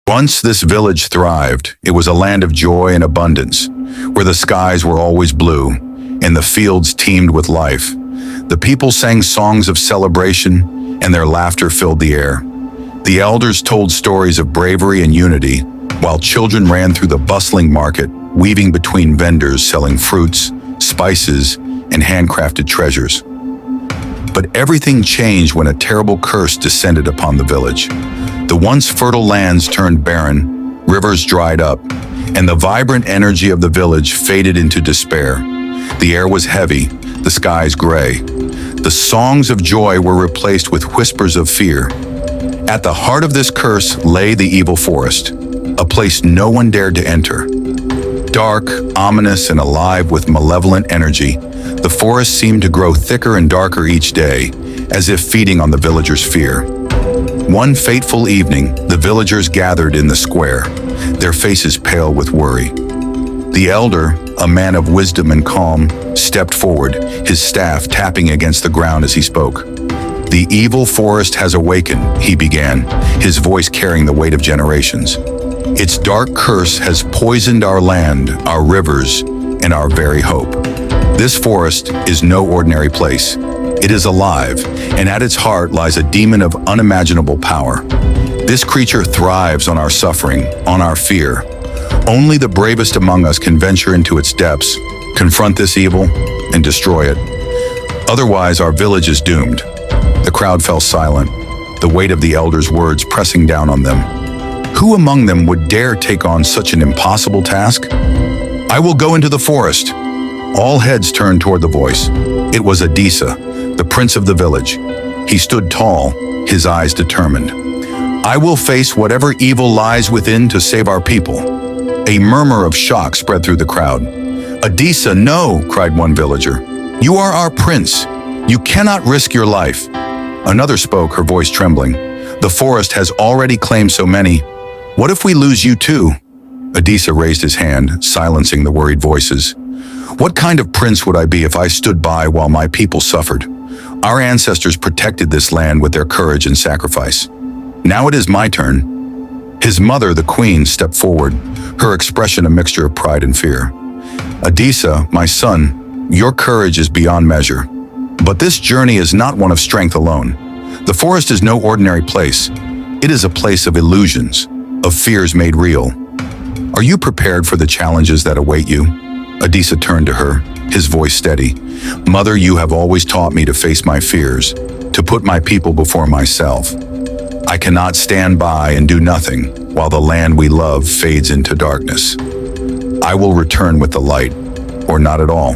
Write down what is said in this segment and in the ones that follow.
Once this village thrived. It was a land of joy and abundance, where the skies were always blue and the fields teemed with life. The people sang songs of celebration, and their laughter filled the air. The elders told stories of bravery and unity, while children ran through the bustling market, weaving between vendors selling fruits, spices, and handcrafted treasures. But everything changed when a terrible curse descended upon the village. The once fertile lands turned barren, rivers dried up, and the vibrant energy of the village faded into despair. The air was heavy, the skies gray. The songs of joy were replaced with whispers of fear. At the heart of this curse lay the evil forest, a place no one dared to enter. Dark, ominous, and alive with malevolent energy, the forest seemed to grow thicker and darker each day, as if feeding on the villagers' fear. One fateful evening, the villagers gathered in the square, their faces pale with worry. The elder, a man of wisdom and calm, stepped forward, his staff tapping against the ground as he spoke. "The evil forest has awakened," he began, his voice carrying the weight of generations. "Its dark curse has poisoned our land, our rivers, and our very hope. This forest is no ordinary place. It is alive, and at its heart lies a demon of unimaginable power. This creature thrives on our suffering, on our fear. Only the bravest among us can venture into its depths, confront this evil, and destroy it. Otherwise, our village is doomed." The crowd fell silent, the weight of the elders' words pressing down on them. Who among them would dare take on such an impossible task? "I will go into the forest." All heads turned toward the voice. It was Adisa, the prince of the village. He stood tall, his eyes determined. "I will face whatever evil lies within to save our people." A murmur of shock spread through the crowd. "Adisa, no!" cried one villager. "You are our prince. You cannot risk your life." Another spoke, her voice trembling. "The forest has already claimed so many. What if we lose you too?" Adisa raised his hand, silencing the worried voices. "What kind of prince would I be if I stood by while my people suffered? Our ancestors protected this land with their courage and sacrifice. Now it is my turn." His mother, the queen, stepped forward, her expression a mixture of pride and fear. "Adisa, my son, your courage is beyond measure. But this journey is not one of strength alone. The forest is no ordinary place. It is a place of illusions, of fears made real. Are you prepared for the challenges that await you?" Adisa turned to her, his voice steady. "Mother, you have always taught me to face my fears, to put my people before myself. I cannot stand by and do nothing while the land we love fades into darkness. I will return with the light, or not at all."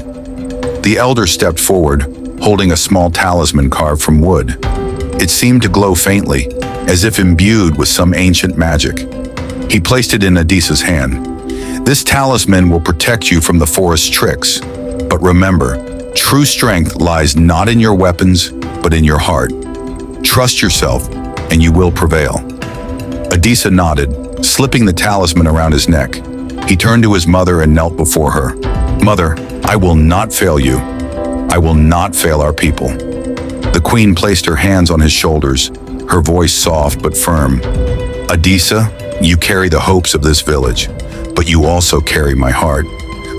The elder stepped forward, holding a small talisman carved from wood. It seemed to glow faintly, as if imbued with some ancient magic. He placed it in Adisa's hand. "This talisman will protect you from the forest's tricks. But remember, true strength lies not in your weapons, but in your heart. Trust yourself, and you will prevail." Adisa nodded, slipping the talisman around his neck. He turned to his mother and knelt before her. "Mother, I will not fail you. I will not fail our people." The queen placed her hands on his shoulders, her voice soft but firm. "Adisa, you carry the hopes of this village, but you also carry my heart.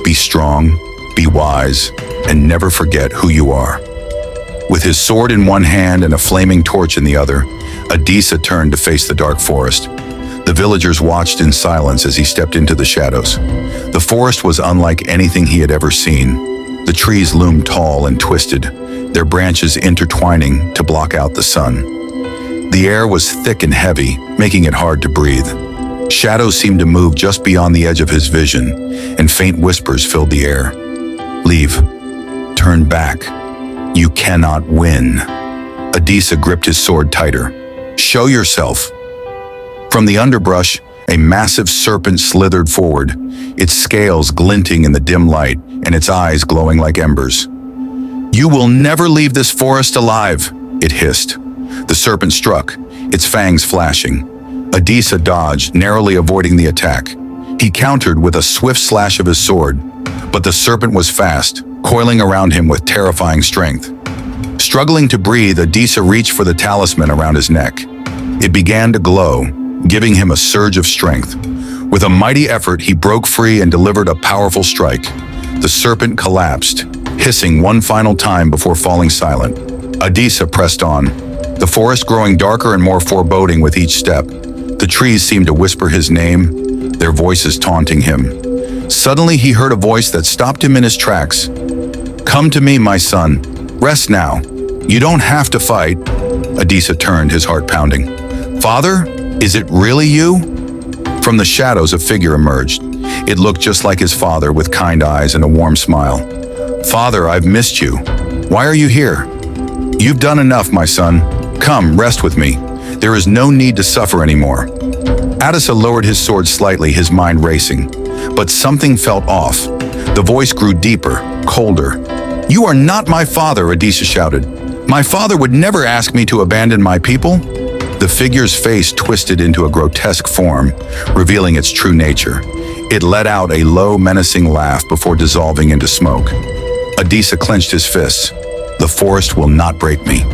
Be strong, be wise, and never forget who you are." With his sword in one hand and a flaming torch in the other, Adisa turned to face the dark forest. The villagers watched in silence as he stepped into the shadows. The forest was unlike anything he had ever seen. The trees loomed tall and twisted, their branches intertwining to block out the sun. The air was thick and heavy, making it hard to breathe. Shadows seemed to move just beyond the edge of his vision, and faint whispers filled the air. "Leave. Turn back. You cannot win." Adisa gripped his sword tighter. "Show yourself." From the underbrush, a massive serpent slithered forward, its scales glinting in the dim light and its eyes glowing like embers. "You will never leave this forest alive," it hissed. The serpent struck, its fangs flashing. Adisa dodged, narrowly avoiding the attack. He countered with a swift slash of his sword, but the serpent was fast, coiling around him with terrifying strength. Struggling to breathe, Adisa reached for the talisman around his neck. It began to glow, giving him a surge of strength. With a mighty effort, he broke free and delivered a powerful strike. The serpent collapsed, hissing one final time before falling silent. Adisa pressed on, the forest growing darker and more foreboding with each step. The trees seemed to whisper his name, their voices taunting him. Suddenly he heard a voice that stopped him in his tracks. "Come to me, my son. Rest now. You don't have to fight." Adisa turned, his heart pounding. "Father, is it really you?" From the shadows, a figure emerged. It looked just like his father, with kind eyes and a warm smile. "Father, I've missed you. Why are you here?" "You've done enough, my son. Come, rest with me. There is no need to suffer anymore." Adisa lowered his sword slightly, his mind racing. But something felt off. The voice grew deeper, colder. "You are not my father," Adisa shouted. "My father would never ask me to abandon my people." The figure's face twisted into a grotesque form, revealing its true nature. It let out a low, menacing laugh before dissolving into smoke. Adisa clenched his fists. "The forest will not break me."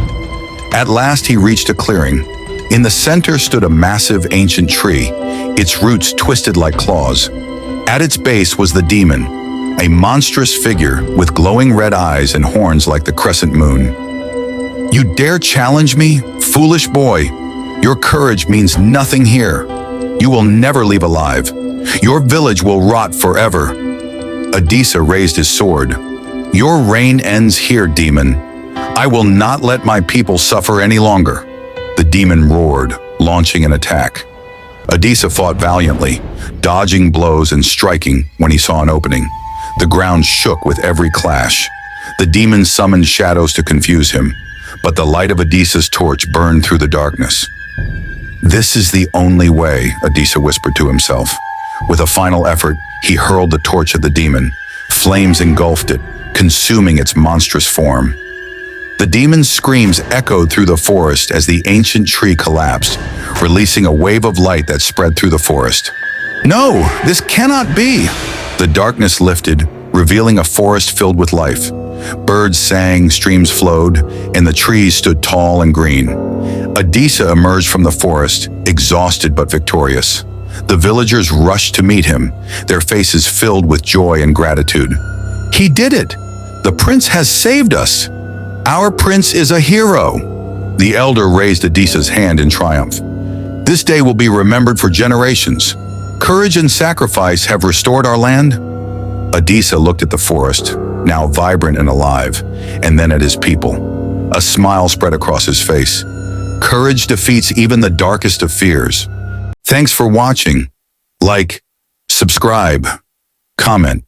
At last he reached a clearing. In the center stood a massive ancient tree, its roots twisted like claws. At its base was the demon, a monstrous figure with glowing red eyes and horns like the crescent moon. "You dare challenge me, foolish boy? Your courage means nothing here. You will never leave alive. Your village will rot forever." Adisa raised his sword. "Your reign ends here, demon. I will not let my people suffer any longer." The demon roared, launching an attack. Adisa fought valiantly, dodging blows and striking when he saw an opening. The ground shook with every clash. The demon summoned shadows to confuse him, but the light of Adisa's torch burned through the darkness. "This is the only way," Adisa whispered to himself. With a final effort, he hurled the torch at the demon. Flames engulfed it, consuming its monstrous form. The demon's screams echoed through the forest as the ancient tree collapsed, releasing a wave of light that spread through the forest. "No, this cannot be!" The darkness lifted, revealing a forest filled with life. Birds sang, streams flowed, and the trees stood tall and green. Adisa emerged from the forest, exhausted but victorious. The villagers rushed to meet him, their faces filled with joy and gratitude. "He did it! The prince has saved us! Our prince is a hero!" The elder raised Adisa's hand in triumph. "This day will be remembered for generations. Courage and sacrifice have restored our land." Adisa looked at the forest, now vibrant and alive, and then at his people. A smile spread across his face. Courage defeats even the darkest of fears. Thanks for watching. Like, subscribe, comment,